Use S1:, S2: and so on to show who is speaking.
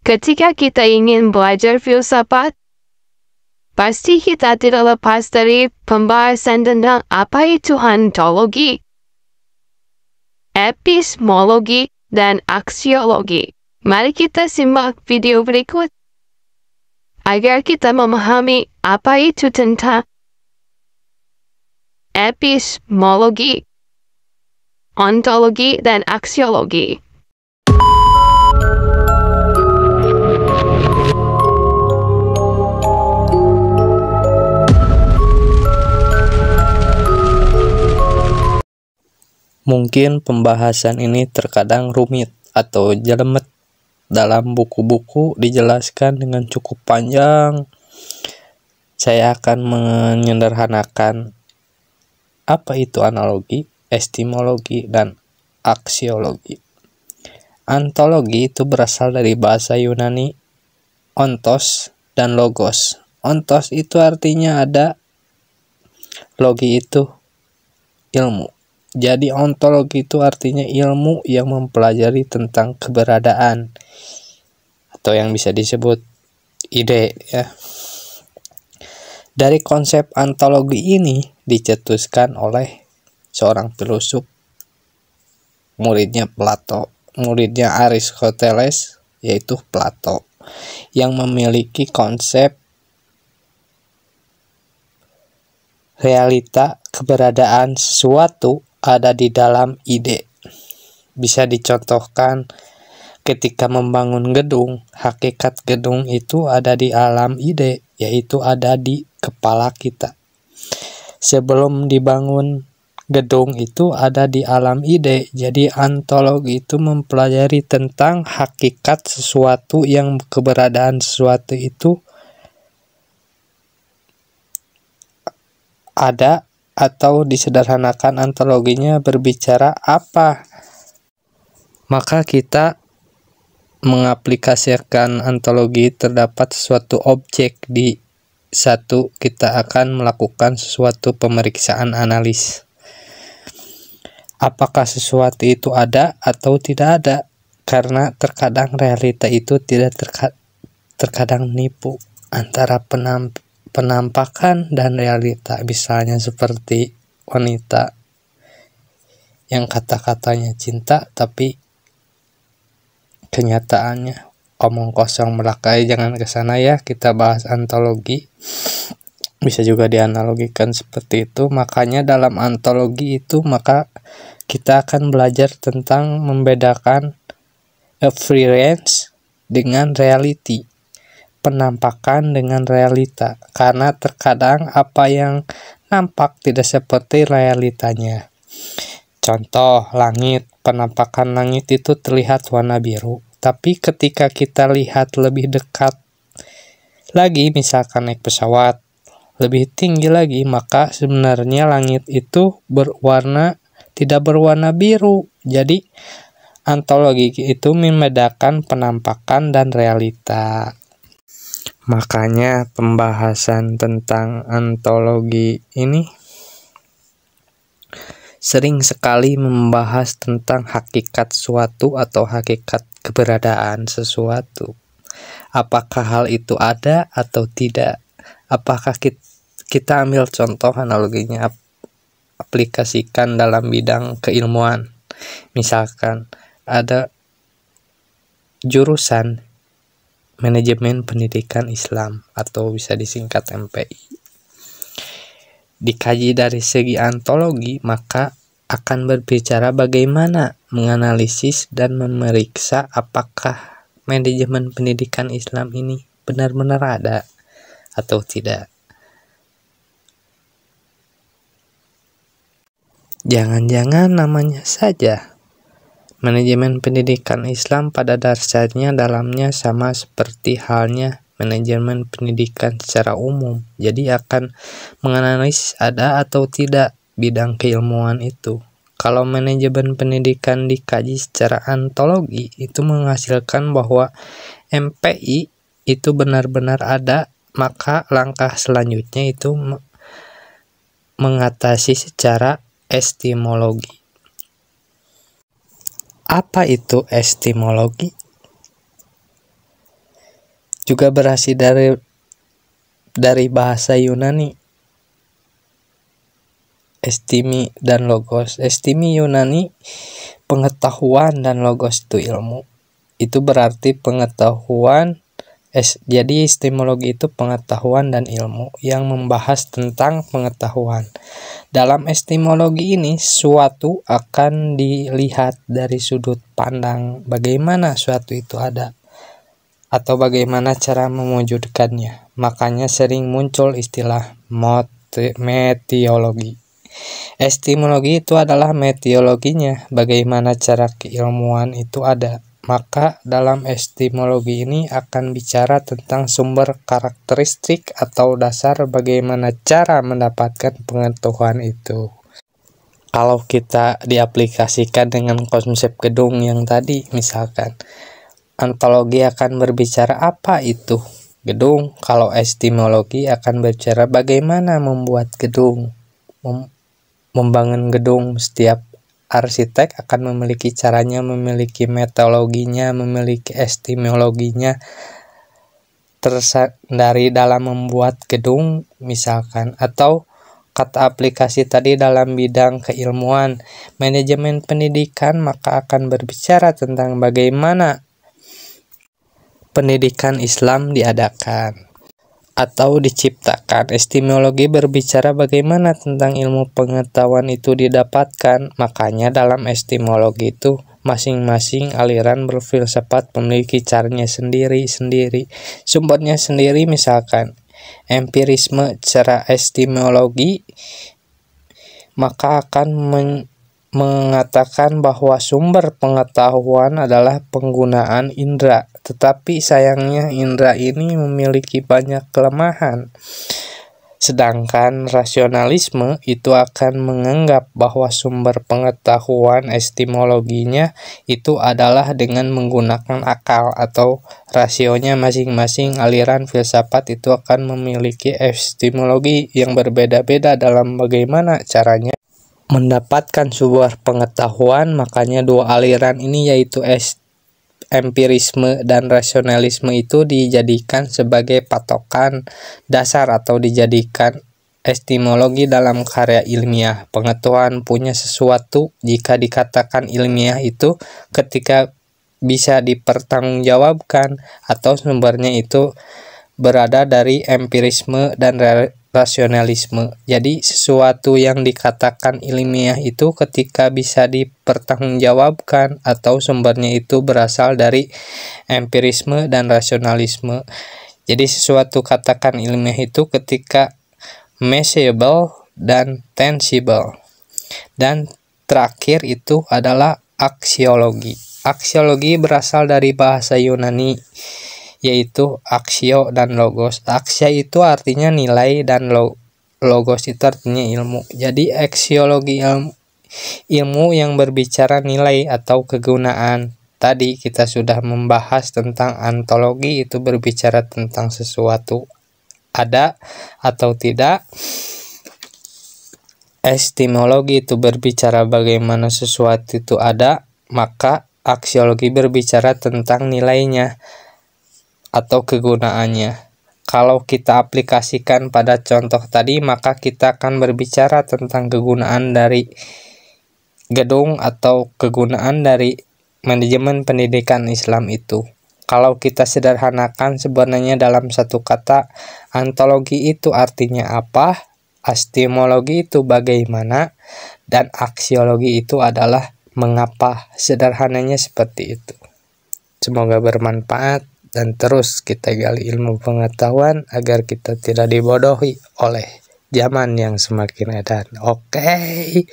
S1: Ketika kita ingin belajar filsafat, pasti kita tidak lepas dari pembahasan tentang apa itu ontologi, epistemologi, dan aksiologi. Mari kita simak video berikut agar kita memahami apa itu tentang epistemologi, ontologi, dan aksiologi.
S2: Mungkin pembahasan ini terkadang rumit atau jelimet. Dalam buku-buku dijelaskan dengan cukup panjang. Saya akan menyederhanakan apa itu analogi, epistemologi, dan aksiologi. Ontologi itu berasal dari bahasa Yunani ontos dan logos. Ontos itu artinya ada, logi itu ilmu. Jadi ontologi itu artinya ilmu yang mempelajari tentang keberadaan atau yang bisa disebut ide ya. Dari konsep ontologi ini dicetuskan oleh seorang filosof, muridnya Aristoteles, yaitu Plato, yang memiliki konsep realita keberadaan sesuatu ada di dalam ide. Bisa dicontohkan ketika membangun gedung, hakikat gedung itu ada di alam ide, yaitu ada di kepala kita. Sebelum dibangun gedung itu ada di alam ide. Jadi ontologi itu mempelajari tentang hakikat sesuatu, yang keberadaan sesuatu itu ada, atau disederhanakan ontologinya berbicara apa. Maka kita mengaplikasikan ontologi terdapat suatu objek di satu, kita akan melakukan sesuatu pemeriksaan analis. Apakah sesuatu itu ada atau tidak ada? Karena terkadang realita itu terkadang nipu antara penampakan dan realita. Misalnya seperti wanita yang kata-katanya cinta tapi kenyataannya omong kosong belaka. Jangan kesana ya, kita bahas ontologi. Bisa juga dianalogikan seperti itu. Makanya dalam ontologi itu maka kita akan belajar tentang membedakan appearance dengan reality, penampakan dengan realita, karena terkadang apa yang nampak tidak seperti realitanya. Contoh langit, penampakan langit itu terlihat warna biru, tapi ketika kita lihat lebih dekat lagi, misalkan naik pesawat lebih tinggi lagi, maka sebenarnya langit itu tidak berwarna biru. Jadi ontologi itu membedakan penampakan dan realita. Makanya pembahasan tentang ontologi ini sering sekali membahas tentang hakikat suatu atau hakikat keberadaan sesuatu. Apakah hal itu ada atau tidak? Apakah kita ambil contoh analoginya, aplikasikan dalam bidang keilmuan. Misalkan ada jurusan manajemen pendidikan Islam atau bisa disingkat MPI. Dikaji dari segi ontologi, maka akan berbicara bagaimana menganalisis dan memeriksa apakah manajemen pendidikan Islam ini benar-benar ada atau tidak. Jangan-jangan namanya saja manajemen pendidikan Islam, pada dasarnya dalamnya sama seperti halnya manajemen pendidikan secara umum. Jadi akan menganalisis ada atau tidak bidang keilmuan itu. Kalau manajemen pendidikan dikaji secara ontologi, itu menghasilkan bahwa MPI itu benar-benar ada, maka langkah selanjutnya itu mengatasi secara epistemologi. Apa itu epistemologi? juga berasal dari bahasa Yunani, estimi dan logos. Estimi Yunani pengetahuan dan logos itu ilmu. Itu berarti pengetahuan. Jadi epistemologi itu pengetahuan dan ilmu yang membahas tentang pengetahuan. Dalam epistemologi ini, suatu akan dilihat dari sudut pandang bagaimana suatu itu ada atau bagaimana cara mewujudkannya. Makanya sering muncul istilah metiologi. Epistemologi itu adalah metiologinya, bagaimana cara keilmuan itu ada. Maka dalam epistemologi ini akan bicara tentang sumber karakteristik atau dasar bagaimana cara mendapatkan pengetahuan itu. Kalau kita diaplikasikan dengan konsep gedung yang tadi, misalkan ontologi akan berbicara apa itu gedung, kalau epistemologi akan berbicara bagaimana membuat gedung, membangun gedung. Setiap arsitek akan memiliki caranya, memiliki metodologinya, memiliki epistemologinya tersendiri dalam membuat gedung misalkan. Atau kata aplikasi tadi dalam bidang keilmuan, manajemen pendidikan, maka akan berbicara tentang bagaimana pendidikan Islam diadakan atau diciptakan. Epistemologi berbicara bagaimana tentang ilmu pengetahuan itu didapatkan. Makanya dalam epistemologi itu masing-masing aliran berfilsafat memiliki caranya sendiri-sendiri, sumbernya sendiri. Misalkan empirisme secara epistemologi maka akan mengatakan bahwa sumber pengetahuan adalah penggunaan indera. Tetapi sayangnya indera ini memiliki banyak kelemahan. Sedangkan rasionalisme itu akan menganggap bahwa sumber pengetahuan epistemologinya itu adalah dengan menggunakan akal atau rasionya. Masing-masing aliran filsafat itu akan memiliki epistemologi yang berbeda-beda dalam bagaimana caranya mendapatkan sebuah pengetahuan. Makanya dua aliran ini yaitu empirisme dan rasionalisme itu dijadikan sebagai patokan dasar atau dijadikan epistemologi dalam karya ilmiah. Pengetahuan punya sesuatu jika dikatakan ilmiah itu ketika bisa dipertanggungjawabkan atau sumbernya itu berada dari empirisme dan rasionalisme. Jadi sesuatu yang dikatakan ilmiah itu ketika bisa dipertanggungjawabkan atau sumbernya itu berasal dari empirisme dan rasionalisme. Jadi sesuatu katakan ilmiah itu ketika measurable dan tangible. Dan terakhir itu adalah aksiologi. Aksiologi berasal dari bahasa Yunani yaitu aksio dan logos. Aksia itu artinya nilai dan logos itu artinya ilmu. Jadi aksiologi ilmu yang berbicara nilai atau kegunaan. Tadi kita sudah membahas tentang ontologi, itu berbicara tentang sesuatu ada atau tidak. Epistemologi itu berbicara bagaimana sesuatu itu ada, maka aksiologi berbicara tentang nilainya atau kegunaannya. Kalau kita aplikasikan pada contoh tadi, maka kita akan berbicara tentang kegunaan dari gedung atau kegunaan dari manajemen pendidikan Islam itu. Kalau kita sederhanakan sebenarnya dalam satu kata, ontologi itu artinya apa, epistemologi itu bagaimana, dan aksiologi itu adalah mengapa. Sederhananya seperti itu. Semoga bermanfaat. Dan terus kita gali ilmu pengetahuan agar kita tidak dibodohi oleh zaman yang semakin edan. Oke.